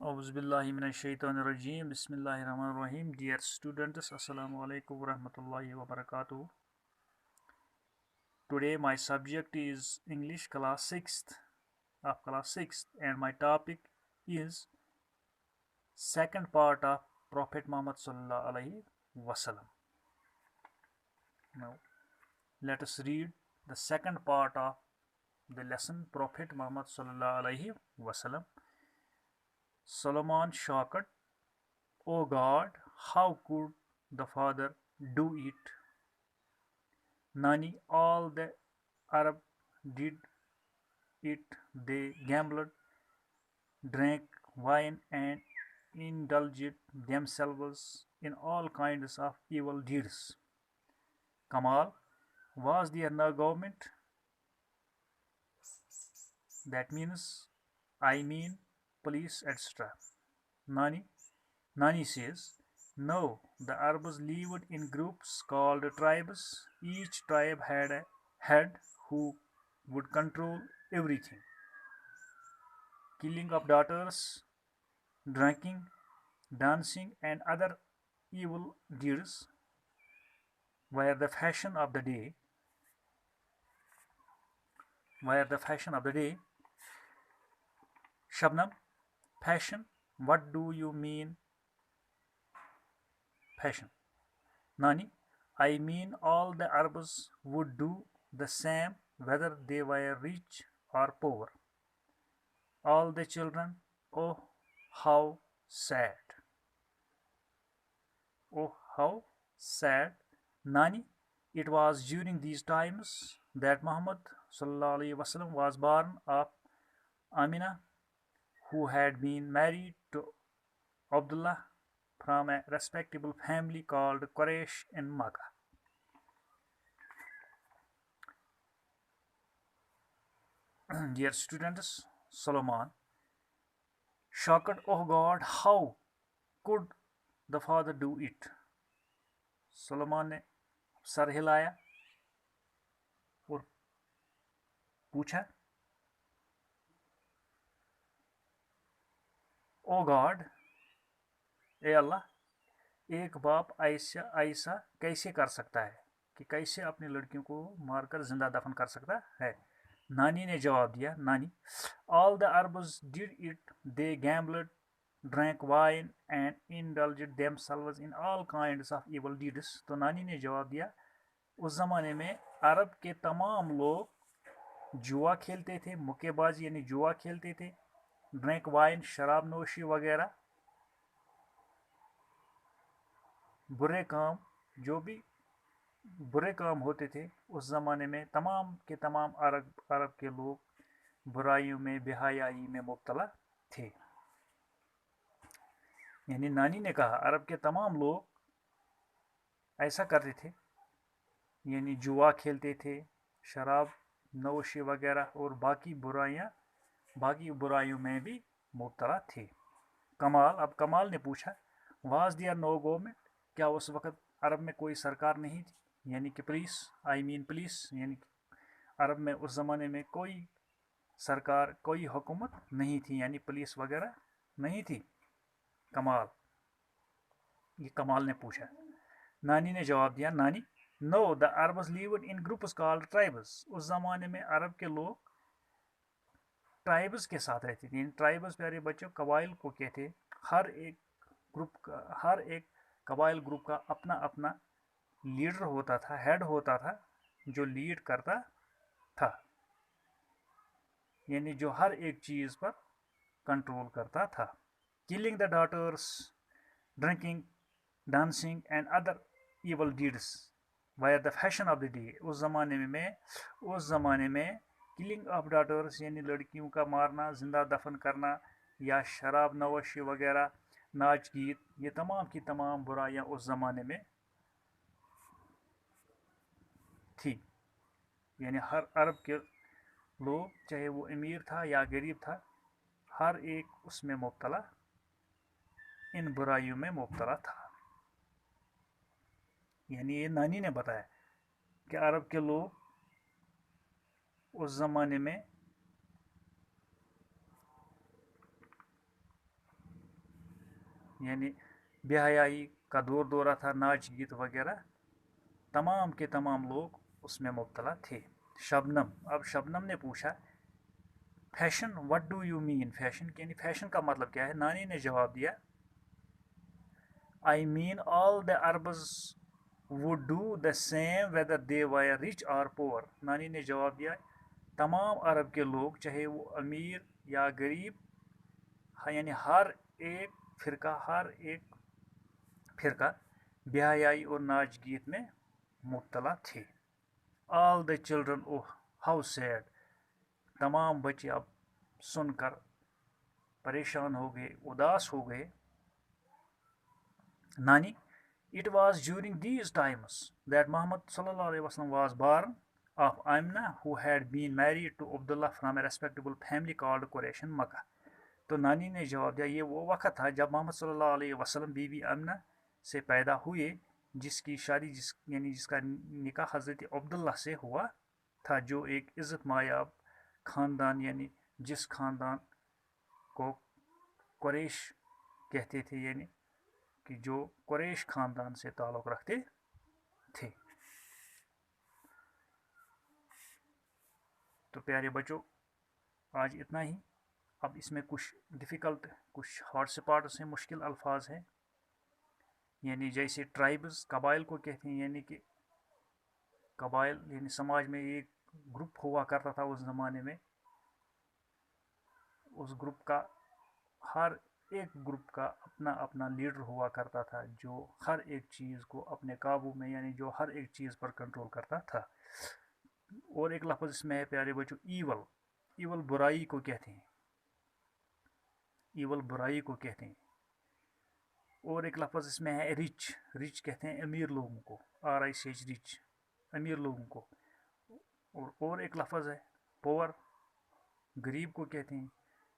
Auzubillahiminash-shaytanir-rajim. Bismillahir-rahmanir-rahim. Dear students, Assalamu alaikum warahmatullahi wabarakatuh. Today my subject is English class 6th and my topic is second part of Prophet Muhammad sallallahu alaihi wasallam. Now let us read the second part of the lesson Prophet Muhammad sallallahu alaihi wasallam. Solomon shocked, "O God, how could the father do it?" Nani, all the Arab did it. They gambled, drank wine, and indulged themselves in all kinds of evil deeds. Kamal, was there no government? That means, I mean, police, etc. Nani says, no, the Arabs lived in groups called tribes. Each tribe had a head who would control everything. Killing of daughters, drinking, dancing, and other evil deeds were the fashion of the day. Shabnam, fashion? What do you mean, fashion? Nani, I mean all the Arabs would do the same whether they were rich or poor. All the children, oh, how sad. Oh, how sad. Nani, it was during these times that Muhammad sallallahu alaihi wasallam was born of Amina, who had been married to Abdullah from a respectable family called Quraysh in Makkah. Dear students, Solomon shocked, "Oh God, how could the father do it?" Solomon ने sir हिलाया और पूछा, "ओ God, ए अल्लाह, एक बाप ऐसा कैसे कर सकता है कि कैसे अपनी लड़कियों को मारकर जिंदा दफन कर सकता है?" नानी ने जवाब दिया, नानी, all the Arabs did it, they gambled, drank wine and indulged themselves in all kinds of evil deeds. तो नानी ने जवाब दिया, उस ज़माने में अरब के तमाम लोग जुआ खेलते थे, मुक्केबाजी यानी जुआ खेलते थे, ड्रिंक वाइन शराब नोशी वगैरह, बुरे काम, जो भी बुरे काम होते थे उस ज़माने में तमाम के तमाम अरब के लोग बुराइयों में, बेहयाई में मुब्तला थे. यानी नानी ने कहा अरब के तमाम लोग ऐसा करते थे, यानी जुआ खेलते थे, शराब नोशी वगैरह और बाकी बुराइयों में भी मुब्तला थे. अब कमाल ने पूछा, वाज देयर नो गवर्नमेंट, क्या उस वक्त अरब में कोई सरकार नहीं थी, यानी कि पुलिस, आई मीन पुलिस, यानी अरब में उस ज़माने में कोई सरकार, कोई हुकूमत नहीं थी, यानी पुलिस वगैरह नहीं थी. ये कमाल ने पूछा. नानी ने जवाब दिया, नानी, no, the Arabs lived in groups called tribes. उस ज़माने में अरब के लोग ट्राइब्स के साथ रहते थे. इन ट्राइब्स, प्यारे बच्चों, कबाइल को कहते. हर एक कबाइल ग्रुप का अपना अपना लीडर होता था, हेड होता था, जो लीड करता था, यानी जो हर एक चीज पर कंट्रोल करता था. Killing the daughters, drinking, dancing and other evil deeds were the fashion of the day. उस ज़माने में किलिंग ऑफ डॉटर्स यानी लड़कियों का मारना, जिंदा दफन करना, या शराब नवशी वगैरह, नाच गीत, ये तमाम की तमाम बुराइयां उस ज़माने में थी. यानी हर अरब के लोग, चाहे वो अमीर था या गरीब था, हर एक उसमें मुब्तला, इन बुराइयों में मुब्तला था. यानी ये नानी ने बताया कि अरब के लोग उस ज़माने में यानी बेहयाई का दौरा था, नाच गीत वगैरह, तमाम के तमाम लोग उसमें मुब्तला थे। शबनम, अब शबनम ने पूछा fashion, what do you mean fashion, यानी फैशन का मतलब क्या है। नानी ने जवाब दिया I mean all the Arabs would do the same whether they were rich और पुअर। नानी ने जवाब दिया तमाम अरब के लोग चाहे वो अमीर या गरीब, यानी हर एक फिरका ब्याहयाई और नाच गीत में मुब्तला थे। All the children, oh how sad, तमाम बच्चे अब सुनकर परेशान हो गए, उदास हो गए। नानी, it was during these times that Muhammad sallallahu alaihi wasallam was born of Amna, who had been married to Abdullah from a respectable family called Quraysh in Makkah. तो नानी ने जवाब दिया ये वो वक्त था जब मोहम्मद सल्लल्लाहु अलैहि वसल्लम बीवी आमना से पैदा हुए, जिसकी शादी यानी जिसका निकाह हज़रत अब्दुल्ला से हुआ था, जो एक इज़्ज़त मायाब ख़ानदान, यानी जिस ख़ानदान को कुरैश कहते थे, यानी कि जो कुरैश ख़ानदान से ताल्लुक़ रखते थे। तो प्यारे बच्चों, आज इतना ही। अब इसमें कुछ डिफ़िकल्ट, कुछ हार्ड स्पॉट्स हैं, मुश्किल अल्फाज हैं, यानी जैसे ट्राइब्स, कबाइल को कहते हैं, यानी कि कबाइल यानी समाज में एक ग्रुप हुआ करता था उस ज़माने में। उस ग्रुप का, हर एक ग्रुप का अपना अपना लीडर हुआ करता था, जो हर एक चीज़ को अपने काबू में, यानी जो हर एक चीज़ पर कंट्रोल करता था। और एक लफ्ज़ इसमें है प्यारे बच्चों, ईवल। ईवल बुराई को कहते हैं, ईवल बुराई को कहते हैं। और एक लफ्ज़ इसमें है रिच। रिच कहते हैं अमीर लोगों को, RICH, रिच, अमीर लोगों को। और एक लफ्ज़ है पोअर, गरीब को कहते हैं,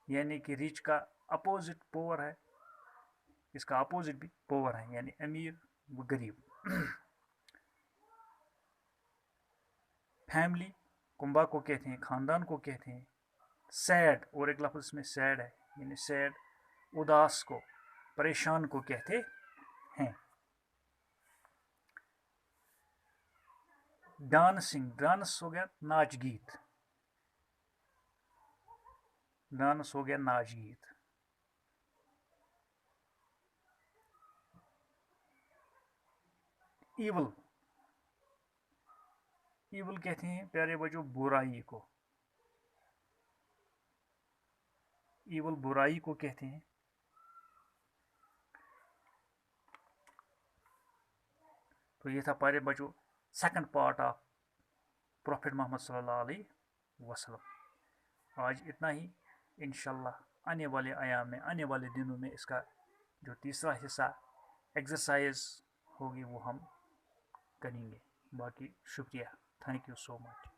यानी कि रिच का अपोजिट पोअर है, इसका अपोजिट भी पोअर है, यानी अमीर व गरीब। फैमिली, कुंबा को कहते हैं, ख़ानदान को कहते हैं। सैड, और एक लफ्ज़ में सैड है, यानी सैड उदास को, परेशान को कहते हैं। डांसिंग, डांस हो गया नाच गीत, डांस हो गया नाच गीत। ईवल, ईवल कहते हैं प्यारे बच्चों बुराई को, ईवल बुराई को कहते हैं। तो ये था प्यारे बच्चों second part of prophet Muhammad सल्लल्लाहु अलैहि वसल्लम। आज इतना ही। इंशाल्लाह आने वाले आयाम में, आने वाले दिनों में इसका जो तीसरा हिस्सा एक्सरसाइज होगी वो हम करेंगे। बाकी शुक्रिया, थैंक यू सो मच।